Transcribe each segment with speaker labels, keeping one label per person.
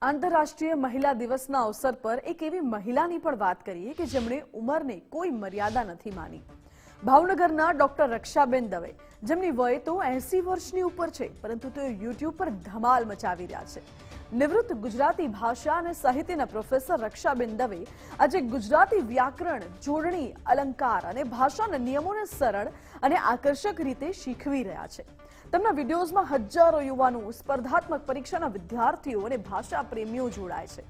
Speaker 1: આંતરરાષ્ટ્રીય મહિલા દિવસના અવસર પર એક એવી મહિલાની પણ વાત કરીએ કે જેમણે ઉંમરને કોઈ મર્યાદા નથી માની। ભાવનગરના ડોક્ટર રક્ષાબેન દવે, જેમની વય તો 80 વર્ષની ઉપર છે, પરંતુ તેઓ યુટ્યુબ પર ધમાલ મચાવી રહ્યા છે। નિવૃત્ત ગુજરાતી ભાષા અને સાહિત્યના પ્રોફેસર રક્ષાબેન દવે આજે ગુજરાતી વ્યાકરણ, જોડણી, અલંકાર અને ભાષાના નિયમોને સરળ અને આકર્ષક રીતે શીખવી રહ્યા છે। તેમના વિડીયોઝમાં હજારો યુવાનો, સ્પર્ધાત્મક પરીક્ષાના વિદ્યાર્થીઓ અને ભાષા પ્રેમીઓ જોડાય છે।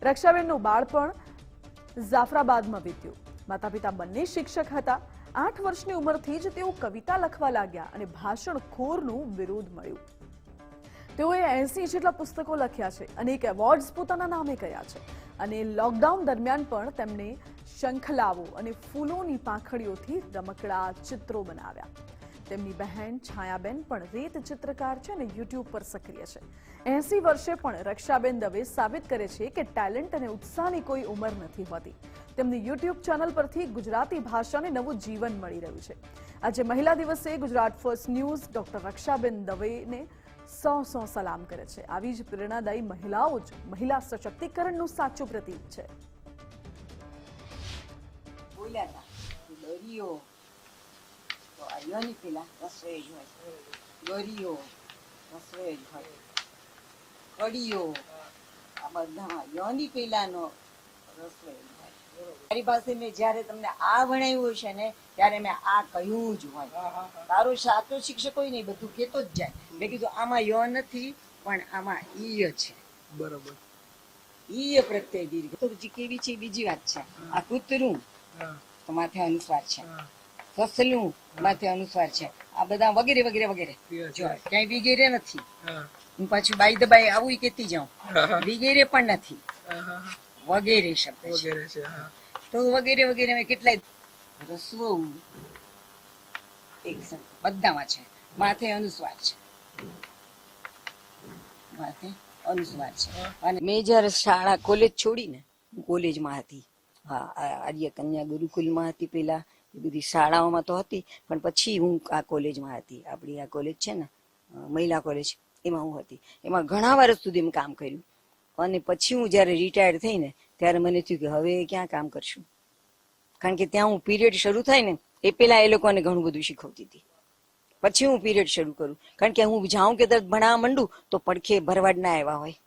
Speaker 1: રક્ષાબેનનું બાળપણ જાફરાબાદમાં વીત્યું। માતા પિતા બંને શિક્ષક હતા। 8 વર્ષની ઉંમરથી જ તેઓ કવિતા લખવા લાગ્યા અને ભાષણખોરનું વિરોધ મળ્યું। તેઓએ 80 જેટલા પુસ્તકો લખ્યા છે, અનેક એવોર્ડ્સ પોતાના નામે કર્યા છે અને લોકડાઉન દરમિયાન પણ તેમણે શંખલાવો અને ફૂલોની પાંખડીઓથી રમકડા ચિત્રો બનાવ્યા। તેમની બહેન છાયાબેન પણ રેત ચિત્રકાર છે અને યુટ્યુબ પર સક્રિય છે। 80 વર્ષે પણ રક્ષાબેન દવે સાબિત કરે છે કે ટેલેન્ટ અને ઉત્સાહની કોઈ ઉંમર નથી હોતી। તેમની યુટ્યુબ ચેનલ પરથી ગુજરાતી ભાષાને નવું જીવન મળી રહ્યું છે। આજે મહિલા દિવસે ગુજરાત ફર્સ્ટ ન્યૂઝ ડોક્ટર રક્ષાબેન દવેને સો સલામ કરે છે। આવી જ પ્રેરણાદાયી મહિલાઓ જ મહિલા સશક્તિકરણનું સાચું પ્રતીક છે।
Speaker 2: યોની પેલા રસોઈ જ હોય, ગરીઓ રસોઈ જ હોય, કડીઓ આ બધા યોની પેલાનો રસોઈ જ હોય। મારી પાસે મેં જયારે તમને આ ભણાવ્યું છે ને ત્યારે મેં આ કહ્યું જ હોય। તારો સાચો શિક્ષક હોય ને બધું કેતો જ જાય। મેં કીધું આમાં યો નથી પણ આમાં ઈ છે, બરોબર, ઈ પ્રત્યય દીર્ઘ તો કેવી છે બીજી વાત છે। આ કૂતરું તો માથે અનુસ્વાર છે, ફસલું માથે અનુસ્વાર છે, આ બધા વગેરે વગેરે વગેરે જો ક્યાંય વિગેરે નથી। હું પાછું બાઈ દબાઈ આવું કેતી જાઉં, વિગેરે પણ નથી, વગેરે શબ્દ છે। તો વગેરે વગેરે મેં કેટલાય રસવું એક બધામાં છે, માથે અનુસ્વાર છે, માથે અનુસ્વાર છે। અને મેં જયારે શાળા કોલેજ છોડીને કોલેજમાં હતી, હા આર્ય કન્યા ગુરુકુલમાં હતી પેલા, એ બધી શાળાઓમાં તો હતી પણ પછી હું આ કોલેજમાં હતી। આપણી આ કોલેજ છે ને મહિલા કોલેજ, એમાં હું હતી। એમાં ઘણા વર્ષ સુધી મેં કામ કર્યું અને પછી હું જયારે રિટાયર્ડ થઈ ને ત્યારે મને થયું કે હવે ક્યાં કામ કરશું, કારણ કે ત્યાં હું પીરિયડ શરૂ થાય ને એ પેલા એ લોકોને ઘણું બધું શીખવતી હતી। પછી હું પીરિયડ શરૂ કરું, કારણ કે હું જાઉં કે તરત ભણાવવા માંડું તો પડખે ભરવાડ ના આવ્યા હોય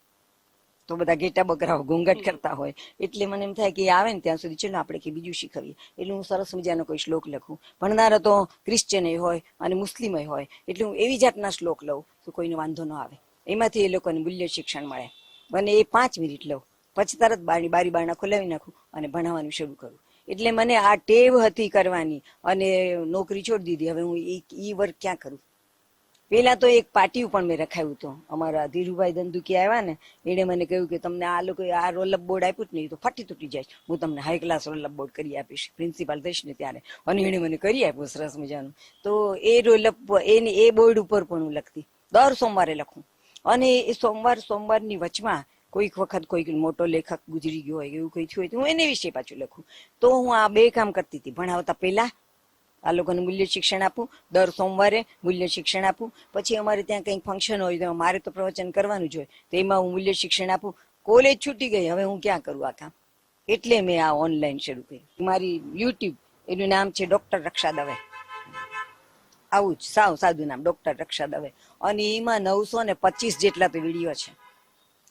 Speaker 2: તો બધા ઘેટા બકરાઓ ઘોંઘાટ કરતા હોય, એટલે મને એમ થાય કે આવે ને ત્યાં સુધી ચલો આપણે કે બીજું શીખવીએ। એટલે હું સરસ મજાનો કોઈ શ્લોક લખું। ભણનારો તો ક્રિશ્ચિયન હોય અને મુસ્લિમ હોય, એટલે હું એવી જાતના શ્લોક લઉં તો કોઈને વાંધો ન આવે। એમાંથી એ લોકોને મૂલ્ય શિક્ષણ મળે અને એ 5 મિનિટ લઉં, પછી તરત બારી બારણા ખોલાવી નાખું અને ભણાવવાનું શરૂ કરું। એટલે મને આ ટેવ હતી કરવાની અને નોકરી છોડી દીધી। હવે હું ઈ વર્ક ક્યાં કરું? પેલા તો એક પાટિયું પણ મેં રખાયું હતું। અમારા ધીરુભાઈ ધંધુકી આવ્યા ને એને મને કહ્યું કે તમને આ લોકો આ રોલઅપ બોર્ડ આપ્યું જ નહીં તો ફાટી તૂટી જાય, હું તમને હાઈ ક્લાસ રોલઅપ બોર્ડ કરી આપીશ, પ્રિન્સિપાલ થઈશ ને ત્યારે। અને એને મને કરી આપ્યું સરસ મજાનું। તો એ રોલઅપ એ બોર્ડ ઉપર પણ હું લખતી, દર સોમવારે લખું। અને એ સોમવારની વચમાં કોઈક વખત કોઈક મોટો લેખક ગુજરી ગયો હોય એવું કઈ થયું હોય તો હું એને વિશે પાછું લખું। તો હું આ 2 કામ કરતી હતી, ભણાવતા પહેલા આ લોકોને મૂલ્ય શિક્ષણ આપું, દર સોમવારે મૂલ્ય શિક્ષણ આપું। પછી અમારે ત્યાં કંઈક ફંક્શન હોય તો મારે તો પ્રવચન કરવાનું જ હોય તો એમાં હું મૂલ્ય શિક્ષણ આપું। કોલેજ છૂટી ગઈ, હવે હું ક્યાં કરું આ કામ, એટલે મેં આ ઓનલાઈન શરૂ કર્યું। મારી યુટ્યુબ એનું નામ છે ડોક્ટર રક્ષા દવે, આવું જ સાવ સાદું નામ ડોક્ટર રક્ષા દવે। અને એમાં 925 જેટલા તો વિડીયો છે।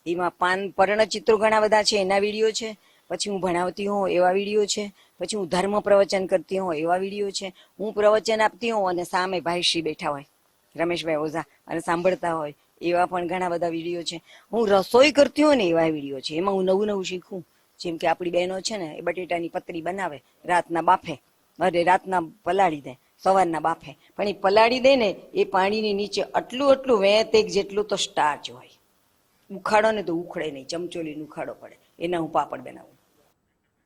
Speaker 2: એમાં પર્ણચિત્રો ઘણા બધા છે, એના વિડીયો છે, પછી હું ભણાવતી હોઉં એવા વિડીયો છે, પછી હું ધર્મ પ્રવચન કરતી હોઉં એવા વિડીયો છે, હું પ્રવચન આપતી હોઉં અને સામે ભાઈશ્રી બેઠા હોય, રમેશભાઈ ઓઝા, અને સાંભળતા હોય એવા પણ ઘણા બધા વિડીયો છે। હું રસોઈ કરતી હોઉં ને એવા વિડીયો છે, એમાં હું નવું નવું શીખું। જેમ કે આપણી બહેનો છે ને એ બટેટાની પતરી બનાવે, રાતના બાફે, અરે રાતના પલાળી દે, સવારના બાફે, પણ એ પલાળી દે ને એ પાણીની નીચે આટલું વેત એક જેટલું તો સ્ટાર્ચ હોય, ઉખાડો ને તો ઉખડે નહીં, ચમચોલી ઉખાડો પડે, એના હું પાપડ બનાવું।